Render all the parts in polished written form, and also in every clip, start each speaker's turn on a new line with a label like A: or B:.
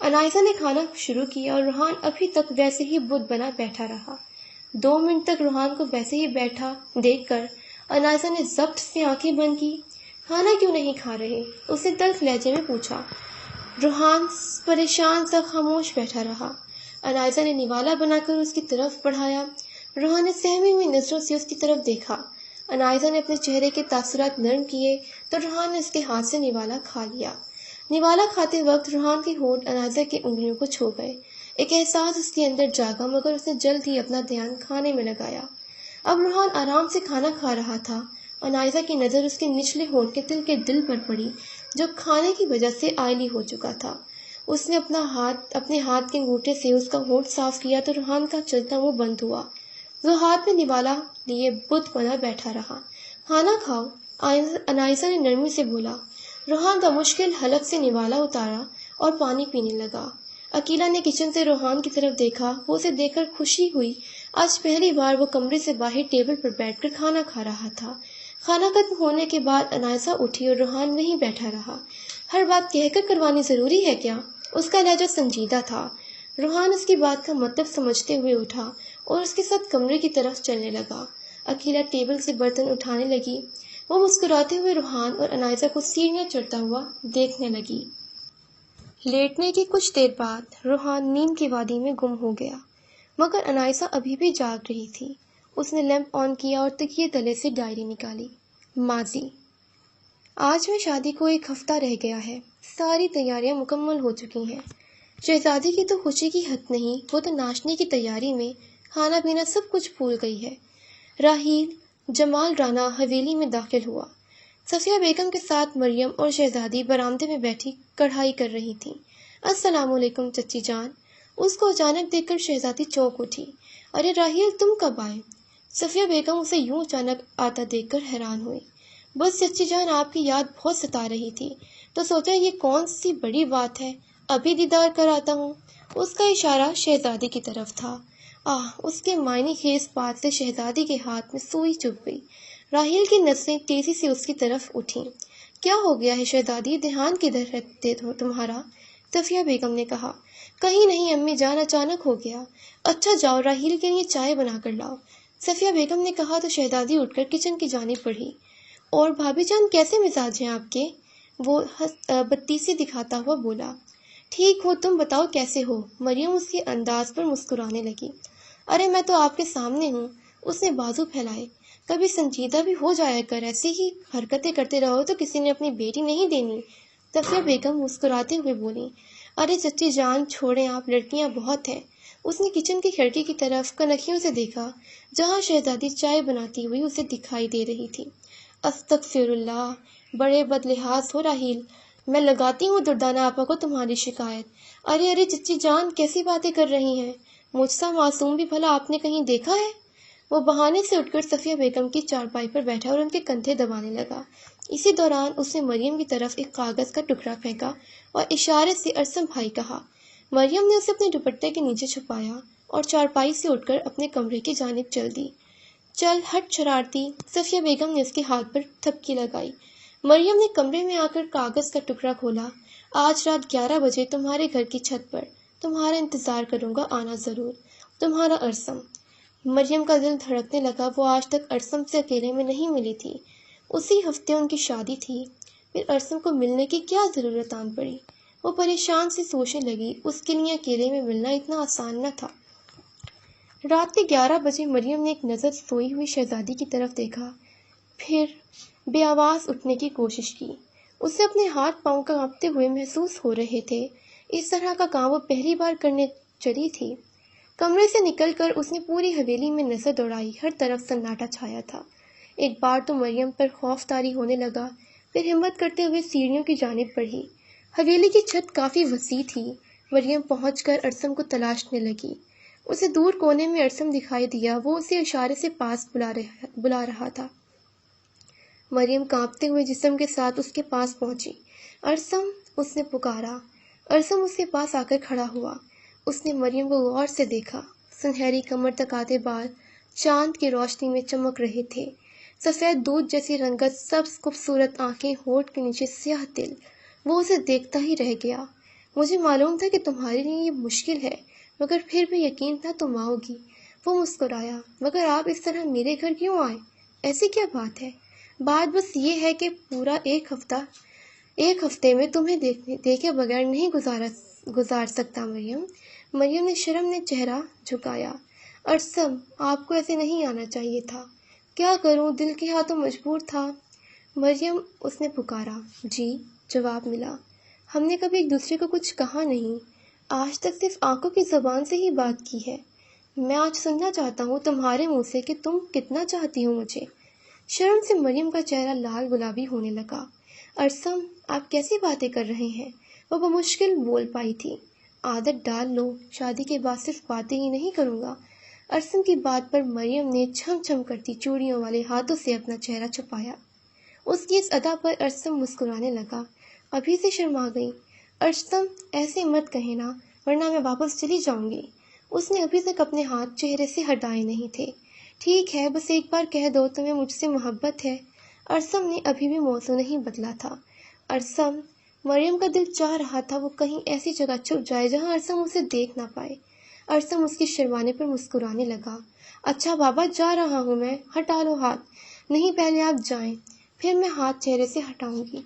A: انائسہ نے کھانا شروع کیا اور روحان ابھی تک ویسے ہی بت بنا بیٹھا رہا۔ 2 منٹ تک روحان کو ویسے ہی بیٹھا دیکھ کر انائسہ نے ضبط سے آنکھیں بند کی۔ کھانا کیوں نہیں کھا رہے؟ اس نے تلخ لہجے میں پوچھا۔ روحان پریشان سا خاموش بیٹھا رہا۔ انائسہ نے نوالا بنا کر اس کی طرف بڑھایا۔ روحان نے سہمی ہوئی نظروں سے اس کی طرف دیکھا۔ انائسہ نے اپنے چہرے کے تاثرات نرم کیے تو روحان نے اس کے ہاتھ سے نوالا کھا لیا۔ نوالا کھاتے وقت روحان کے ہونٹ انائسہ کی انگلیوں کو چھو گئے۔ ایک احساس اس کے اندر جاگا مگر اس نے جلد ہی اپنا دھیان کھانے میں لگایا۔ اب روحان آرام سے کھانا کھا رہا تھا۔ انائسہ کی نظر اس کے نچلے ہونٹ کے تل کے دل پر پڑی جو کھانے کی وجہ سے آئلی ہو چکا تھا۔ اس نے اپنے ہاتھ کے انگوٹھے سے اس کا ہونٹ صاف کیا تو روحان کا چلتا وہ بند ہوا۔ وہ ہاتھ میں نوالا لیے بت بنا بیٹھا رہا۔ کھانا کھاؤ، انائسہ نے نرمی سے بولا۔ روحان کا مشکل حلق سے نوالا اتارا اور پانی پینے لگا۔ عقیلہ نے کچن سے روحان کی طرف دیکھا۔ وہ اسے دیکھ کر خوشی ہوئی۔ آج پہلی بار وہ کمرے سے باہر ٹیبل پر بیٹھ کر کھانا کھا رہا تھا۔ کھانا ختم ہونے کے بعد انائسہ اٹھی اور روحان وہیں بیٹھا رہا۔ ہر بات کہہ کر کروانی ضروری ہے کیا؟ اس کا لہجہ سنجیدہ تھا۔ روحان اس کی بات کا مطلب سمجھتے ہوئے اٹھا اور اس کے ساتھ کمرے کی طرف چلنے لگا۔ عقیلہ ٹیبل سے برتن اٹھانے لگی۔ وہ مسکراتے ہوئے روحان اور انائسہ کو سیڑھیاں چڑھتا ہوا دیکھنے لگی۔ لیٹنے کی کچھ دیر بعد روحان نیند کی وادی میں گم ہو گیا مگر انائسہ ابھی بھی جاگ رہی تھی۔ اس نے لیمپ آن کیا اور تکیے تلے سے ڈائری نکالی۔ ماضی: آج میں شادی کو 1 ہفتہ رہ گیا ہے۔ ساری تیاریاں مکمل ہو چکی ہیں۔ شہزادی کی تو خوشی کی حد نہیں، وہ تو ناچنے کی تیاری میں کھانا پینا سب کچھ بھول گئی ہے۔ راحیل جمال رانا حویلی میں داخل ہوا۔ صفیہ بیگم کے ساتھ مریم اور شہزادی برآمدے میں بیٹھی کڑھائی کر رہی تھیں۔ السلام علیکم چچی جان۔ اس کو اچانک دیکھ کر شہزادی چونک اٹھی۔ ارے راحیل، تم کب آئے؟ صفیہ بیگم اسے یوں اچانک آتا دیکھ کر حیران ہوئی۔ بس چچی جان، آپ کی یاد بہت ستا رہی تھی تو سوچا یہ کون سی بڑی بات ہے، ابھی دیدار کر آتا ہوں۔ اس کا اشارہ شہزادی کی طرف تھا۔ اس کے معنی خیز بات سے شہزادی کے ہاتھ میں سوئی چبھ گئی۔ راحیل کی نسلیں تیزی سے اس کی طرف اٹھیں۔ کیا ہو گیا ہے شہزادی، دھیان کدھر ہے تمہارا؟ صفیہ بیگم نے کہا۔ کہیں نہیں امی جان، اچانک ہو گیا۔ اچھا جاؤ راحیل کے لیے چائے بنا کر لاؤ، صفیہ بیگم نے کہا تو شہزادی اٹھ کر کچن کی جانب بڑھی۔ اور بھابھی جان کیسے مزاج ہیں آپ کے؟ وہ بتیسی دکھاتا ہوا بولا۔ ٹھیک ہو، تم بتاؤ کیسے ہو؟ مریم اس کے انداز پر مسکرانے لگی۔ ارے میں تو آپ کے سامنے ہوں، اس نے بازو پھیلائے۔ کبھی سنجیدہ بھی ہو جایا کر، ایسی ہی حرکتیں کرتے رہو تو کسی نے اپنی بیٹی نہیں دینی، صفیہ بیگم مسکراتے ہوئے بولی۔ ارے چچی جان چھوڑیں آپ، لڑکیاں بہت ہیں۔ اس نے کچن کی کھڑکی کی طرف کنکھیوں سے دیکھا جہاں شہزادی چائے بناتی ہوئی اسے دکھائی دے رہی تھی۔ استغفر اللہ، بڑے بد لحاظ ہو راحیل، میں لگاتی ہوں دردانہ آپا کو تمہاری شکایت۔ ارے چچی جان کیسی باتیں کر رہی ہیں، مجھ سا معصوم بھی بھلا آپ نے کہیں دیکھا ہے؟ وہ بہانے سے اٹھ کر صفیہ بیگم کی چارپائی پر بیٹھا اور ان کے کندھے دبانے لگا۔ اسی دوران اس نے مریم کی طرف ایک کاغذ کا ٹکڑا پھینکا اور اشارے سے ارسم بھائی کہا۔ مریم نے اسے اپنے دوپٹے کے نیچے چھپایا اور چارپائی سے اٹھ کر اپنے کمرے کی جانب چل دی۔ چل ہٹ شرارتی، صفیہ بیگم نے اس کے ہاتھ پر تھپکی لگائی۔ مریم نے کمرے میں آ کر کاغذ کا ٹکڑا کھولا۔ آج رات 11 بجے تمہارے گھر کی چھت پر، تمہارا انتظار کروں گا، آنا ضرور، تمہارا ارسم۔ مریم کا دل دھڑکنے لگا۔ وہ آج تک ارسم سے اکیلے میں نہیں ملی تھی۔ اسی ہفتے ان کی شادی تھی، پھر ارسم کو ملنے کی کیا ضرورت آن پڑی؟ وہ پریشان سی سوچنے لگی، اس کے لیے اکیلے میں ملنا اتنا آسان نہ تھا۔ رات کے 11 بجے مریم نے ایک نظر سوئی ہوئی شہزادی کی طرف دیکھا، پھر بے آواز اٹھنے کی کوشش کی۔ اسے اپنے ہاتھ پاؤں کانپتے ہوئے محسوس ہو رہے تھے۔ اس طرح کا کام وہ پہلی بار کرنے چلی تھی۔ کمرے سے نکل کر اس نے پوری حویلی میں نظر دوڑائی۔ ہر طرف سناٹا چھایا تھا۔ ایک بار تو مریم پر خوف طاری ہونے لگا، پھر ہمت کرتے ہوئے سیڑھیوں کی جانب بڑھی۔ حویلی کی چھت کافی وسیع تھی۔ مریم پہنچ کر ارسم کو تلاشنے لگی۔ اسے دور کونے میں ارسم دکھائی دیا۔ وہ اسے اشارے سے پاس بلا رہا تھا۔ مریم کانپتے ہوئے جسم کے ساتھ اس کے پاس پہنچی۔ ارسم، اس نے پکارا۔ ارسم اس کے پاس آ کر کھڑا ہوا۔ اس نے مریم کو غور سے دیکھا۔ سنہری کمر تک آتے بال چاند کی روشنی میں چمک رہے تھے۔ سفید دودھ جیسی رنگت، سبز خوبصورت آنکھیں، ہونٹ کے نیچے سیاہ تل۔ وہ اسے دیکھتا ہی رہ گیا۔ مجھے معلوم تھا کہ تمہارے لیے یہ مشکل ہے، مگر پھر بھی یقین تھا تم آؤ گی۔ وہ مسکرایا۔ مگر آپ اس طرح میرے گھر کیوں آئے؟ ایسی کیا بات ہے؟ بات بس یہ ہے کہ پورا ایک ہفتے میں تمہیں دیکھے بغیر نہیں گزار سکتا مریم۔ مریم نے شرم نے چہرہ جھکایا۔ ارسم، آپ کو ایسے نہیں آنا چاہیے تھا۔ کیا کروں، دل کے ہاتھوں مجبور تھا۔ مریم، اس نے پکارا۔ جی، جواب ملا۔ ہم نے کبھی ایک دوسرے کو کچھ کہا نہیں، آج تک صرف آنکھوں کی زبان سے ہی بات کی ہے۔ میں آج سننا چاہتا ہوں تمہارے منہ سے کہ تم کتنا چاہتی ہو مجھے۔ شرم سے مریم کا چہرہ لال گلابی ہونے لگا۔ ارسم، آپ کیسی باتیں کر رہے ہیں؟ وہ بمشکل بول پائی تھی۔ عادت ڈال لو، شادی کے بعد صرف باتیں ہی نہیں کروں گا۔ ارسم کی بات پر مریم نے چھم چھم کرتی چوڑیوں والے ہاتھوں سے اپنا چہرہ چھپایا۔ اس کی اس ادا پر ارسم مسکرانے لگا۔ ابھی سے شرما گئی۔ ارسم، ایسے مت کہے نا، ورنہ میں واپس چلی جاؤں گی۔ اس نے ابھی تک اپنے ہاتھ چہرے سے ہٹائے نہیں تھے۔ ٹھیک ہے، بس ایک بار کہہ دو تمہیں مجھ سے محبت ہے۔ ارسم نے ابھی بھی موضوع نہیں بدلا تھا۔ ارسم، مریم کا دل چاہ رہا تھا وہ کہیں ایسی جگہ چھپ جائے جہاں ارسم اسے دیکھ نہ پائے۔ ارسم اس کے شرمانے پر مسکرانے لگا۔ اچھا بابا، جا رہا ہوں میں، ہٹا لو ہاتھ۔ نہیں، پہلے آپ جائیں، پھر میں ہاتھ چہرے سے ہٹاؤں گی۔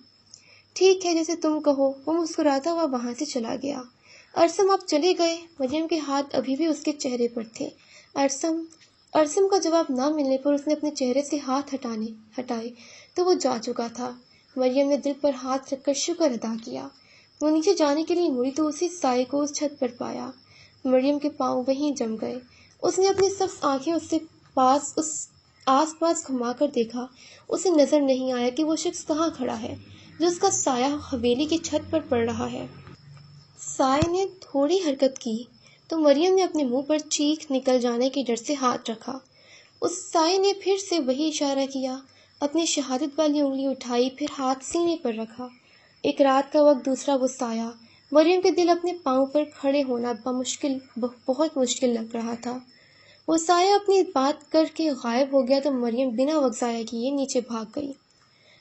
A: ٹھیک ہے، جیسے تم کہو۔ وہ مسکراتا ہوا وہاں سے چلا گیا۔ ارسم آپ چلے گئے؟ مریم کے ہاتھ ابھی بھی اس کے چہرے پر تھے۔ ارسم کا جواب نہ ملنے پر اس نے اپنے چہرے سے ہاتھ ہٹائے تو وہ جا چکا تھا۔ مریم نے دل پر ہاتھ رکھ کر شکر ادا کیا۔ وہ نیچے جانے کے لیے مڑی تو اسی سائے کو اس چھت پر پایا۔ مریم کے پاؤں وہیں جم گئے۔ اس نے اپنی سخت آنکھیں اس آس پاس گھما کر دیکھا۔ اسے نظر نہیں آیا کہ وہ شخص کہاں کھڑا ہے جو اس کا سایہ حویلی کی چھت پر پڑ رہا ہے۔ سائے نے تھوڑی حرکت کی تو مریم نے اپنے منہ پر چیخ نکل جانے کے ڈر سے ہاتھ رکھا۔ اس سائے نے پھر سے وہی اشارہ کیا، اپنی شہادت والی انگلی اٹھائی، پھر ہاتھ سینے پر رکھا۔ ایک رات کا وقت، دوسرا وہ سایہ۔ مریم کے دل اپنے پاؤں پر کھڑے ہونا بہت مشکل لگ رہا تھا۔ وہ سایہ اپنی بات کر کے غائب ہو گیا تو مریم بنا وقت ضائع کیے نیچے بھاگ گئی۔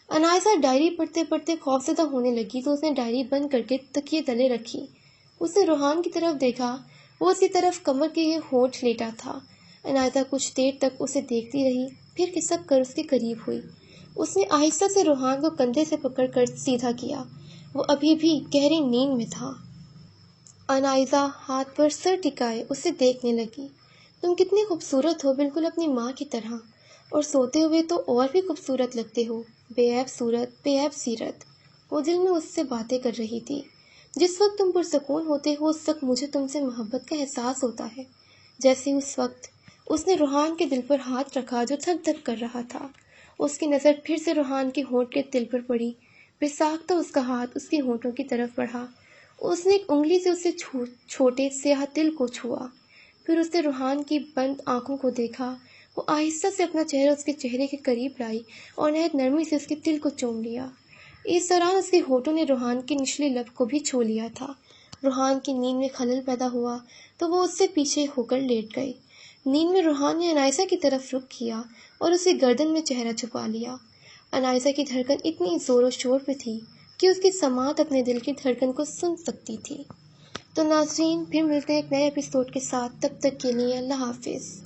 A: انائسہ ڈائری پڑھتے پڑھتے خوفزدہ ہونے لگی تو اس نے ڈائری بند کر کے تکیے تلے رکھی۔ اس نے روحان کی طرف دیکھا، وہ اس کی طرف کمر کے ہونٹ لیٹا تھا۔ انائسہ کچھ دیر تک اسے دیکھتی رہی، پھر کھسک کر اس کے قریب ہوئی۔ اس نے آہستہ سے روحان کو کندھے سے پکڑ کر سیدھا کیا۔ وہ ابھی بھی گہری نیند میں تھا۔ انائسہ ہاتھ پر سر ٹکائے اسے دیکھنے لگی۔ تم کتنی خوبصورت ہو، بالکل اپنی ماں کی طرح، اور سوتے ہوئے تو اور بھی خوبصورت لگتے ہو، بے عیب صورت، بے عیب سیرت۔ وہ دل میں اس سے باتیں کر رہی تھی۔ جس وقت تم پرسکون ہوتے ہو اس وقت مجھے تم سے محبت کا احساس ہوتا ہے، جیسے اس وقت۔ اس نے روحان کے دل پر ہاتھ رکھا جو دھک دھک کر رہا تھا۔ اس کی نظر پھر سے روحان کے ہونٹ کے تل پر پڑی۔ بساختہ اس کا ہاتھ اس کے ہونٹوں کی طرف بڑھا۔ اس نے ایک انگلی سے اسے چھوٹے سیاہ تل کو چھوا، پھر اس نے روحان کی بند آنکھوں کو دیکھا۔ وہ آہستہ سے اپنا چہرہ اس کے چہرے کے قریب لائی اور نہایت نرمی سے اس کے تل کو چوم لیا۔ اس دوران اس کے ہونٹوں نے روحان کے نچلے لب کو بھی چھو لیا تھا۔ روحان کی نیند میں خلل پیدا ہوا تو وہ اس سے پیچھے ہو کر لیٹ گئی۔ نیند میں روحان نے انائسہ کی طرف رخ کیا اور اسے گردن میں چہرہ چھپا لیا۔ انائسہ کی دھڑکن اتنی زور و شور پہ تھی کہ اس کی سماعت اپنے دل کی دھڑکن کو سن سکتی تھی۔ تو ناظرین، پھر ملتے ہیں ایک نئے ایپیسوڈ کے ساتھ، تب تک کے لیے اللہ حافظ۔